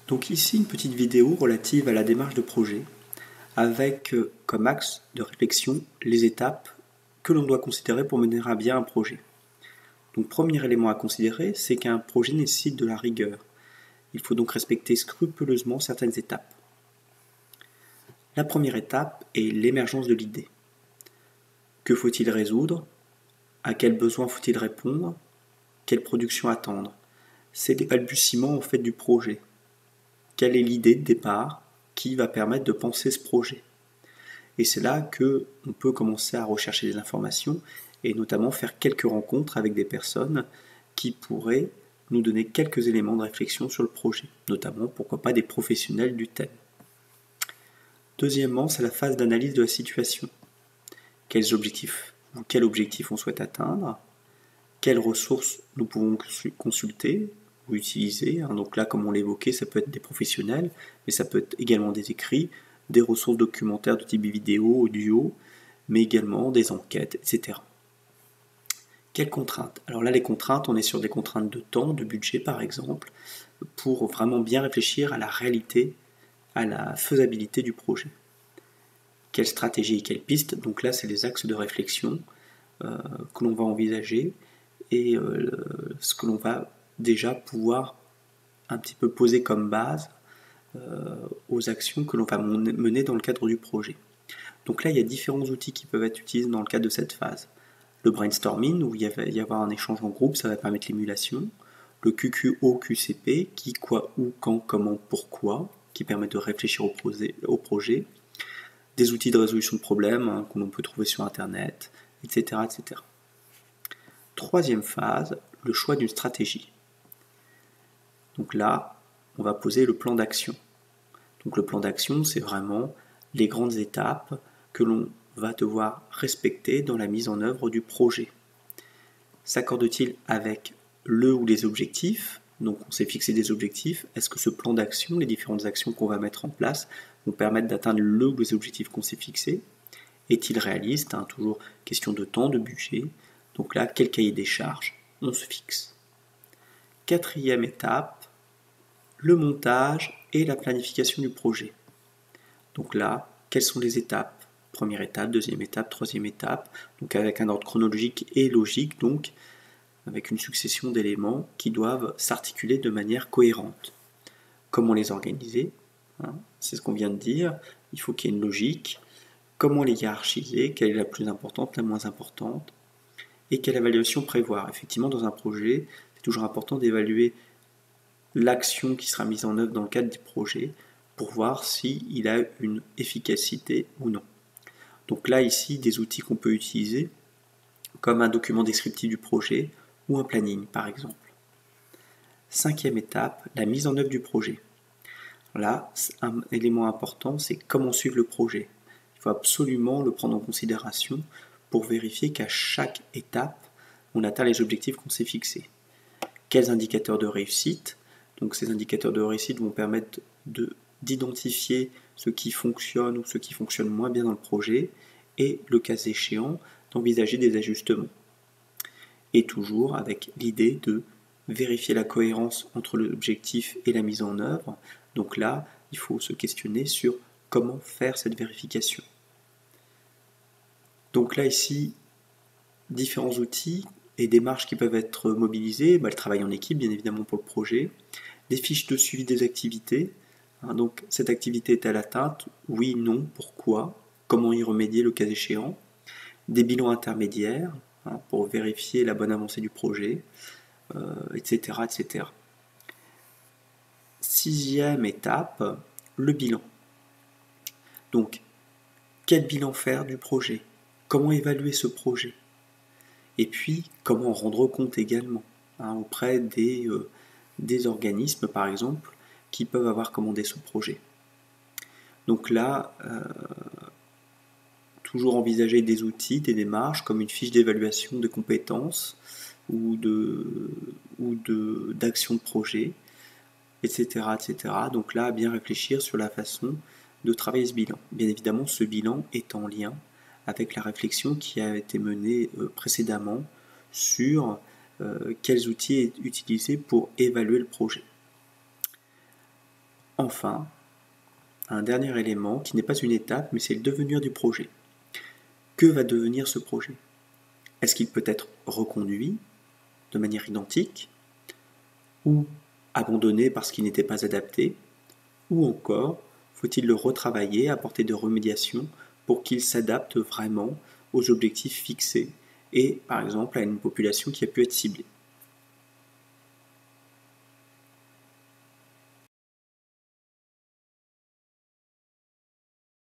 Donc ici une petite vidéo relative à la démarche de projet avec comme axe de réflexion les étapes que l'on doit considérer pour mener à bien un projet. Donc premier élément à considérer, c'est qu'un projet nécessite de la rigueur. Il faut donc respecter scrupuleusement certaines étapes. La première étape est l'émergence de l'idée. Que faut-il résoudre? À quels besoins faut-il répondre? Quelle production attendre? C'est les balbutiements en fait du projet. Quelle est l'idée de départ qui va permettre de penser ce projet? Et c'est là qu'on peut commencer à rechercher des informations et notamment faire quelques rencontres avec des personnes qui pourraient nous donner quelques éléments de réflexion sur le projet, notamment pourquoi pas des professionnels du thème. Deuxièmement, c'est la phase d'analyse de la situation. Quel objectif on souhaite atteindre? Quelles ressources nous pouvons consulter ou utiliser? Donc là, comme on l'évoquait, ça peut être des professionnels, mais ça peut être également des écrits, des ressources documentaires de type vidéo, audio, mais également des enquêtes, etc. Quelles contraintes? Alors là, les contraintes, on est sur des contraintes de temps, de budget par exemple, pour vraiment bien réfléchir à la réalité, à la faisabilité du projet. Quelle stratégie et quelle piste? Donc là, c'est les axes de réflexion que l'on va envisager et ce que l'on va déjà pouvoir un petit peu poser comme base aux actions que l'on va mener dans le cadre du projet. Donc là, il y a différents outils qui peuvent être utilisés dans le cadre de cette phase. Le brainstorming, où il va y avoir un échange en groupe, ça va permettre l'émulation. Le QQO-QCP, qui, quoi, où, quand, comment, pourquoi, qui permet de réfléchir au projet. Des outils de résolution de problèmes que l'on peut trouver sur Internet, etc., etc. Troisième phase, le choix d'une stratégie. Donc là, on va poser le plan d'action. Donc le plan d'action, c'est vraiment les grandes étapes que l'on va devoir respecter dans la mise en œuvre du projet. S'accorde-t-il avec le ou les objectifs? Donc on s'est fixé des objectifs. Est-ce que ce plan d'action, les différentes actions qu'on va mettre en place, vont permettre d'atteindre le ou les objectifs qu'on s'est fixés? Est-il réaliste? Toujours question de temps, de budget. Donc là, quel cahier des charges on se fixe? Quatrième étape, le montage et la planification du projet. Donc là, quelles sont les étapes? Première étape, deuxième étape, troisième étape, donc avec un ordre chronologique et logique, donc avec une succession d'éléments qui doivent s'articuler de manière cohérente. Comment les organiser? C'est ce qu'on vient de dire, il faut qu'il y ait une logique. Comment les hiérarchiser? Quelle est la plus importante, la moins importante? Et quelle évaluation prévoir? Effectivement, dans un projet, c'est toujours important d'évaluer l'action qui sera mise en œuvre dans le cadre du projet pour voir s'il a une efficacité ou non. Donc là, ici, des outils qu'on peut utiliser, comme un document descriptif du projet ou un planning, par exemple. Cinquième étape, la mise en œuvre du projet. Là, un élément important, c'est comment suivre le projet. Il faut absolument le prendre en considération pour vérifier qu'à chaque étape, on atteint les objectifs qu'on s'est fixés. Quels indicateurs de réussite? Donc ces indicateurs de réussite vont permettre d'identifier ce qui fonctionne ou ce qui fonctionne moins bien dans le projet et, le cas échéant, d'envisager des ajustements. Et toujours avec l'idée de vérifier la cohérence entre l'objectif et la mise en œuvre. Donc là, il faut se questionner sur comment faire cette vérification. Donc là, ici, différents outils et démarches qui peuvent être mobilisées, le travail en équipe, bien évidemment pour le projet, des fiches de suivi des activités. Donc, cette activité est-elle atteinte? Oui, non, pourquoi? Comment y remédier le cas échéant? Des bilans intermédiaires pour vérifier la bonne avancée du projet, etc., etc. Sixième étape, le bilan. Donc, quel bilan faire du projet? Comment évaluer ce projet? Et puis, comment en rendre compte également auprès des organismes, par exemple, qui peuvent avoir commandé ce projet. Donc là, toujours envisager des outils, des démarches, comme une fiche d'évaluation de compétences ou d'action de projet, etc., etc. Donc là, bien réfléchir sur la façon de travailler ce bilan. Bien évidemment, ce bilan est en lien avec la réflexion qui a été menée précédemment sur quels outils utiliser pour évaluer le projet. Enfin, un dernier élément qui n'est pas une étape, mais c'est le devenir du projet. Que va devenir ce projet? Est-ce qu'il peut être reconduit de manière identique, ou abandonné parce qu'il n'était pas adapté, ou encore faut-il le retravailler, apporter de remédiation pour qu'il s'adapte vraiment aux objectifs fixés et par exemple à une population qui a pu être ciblée.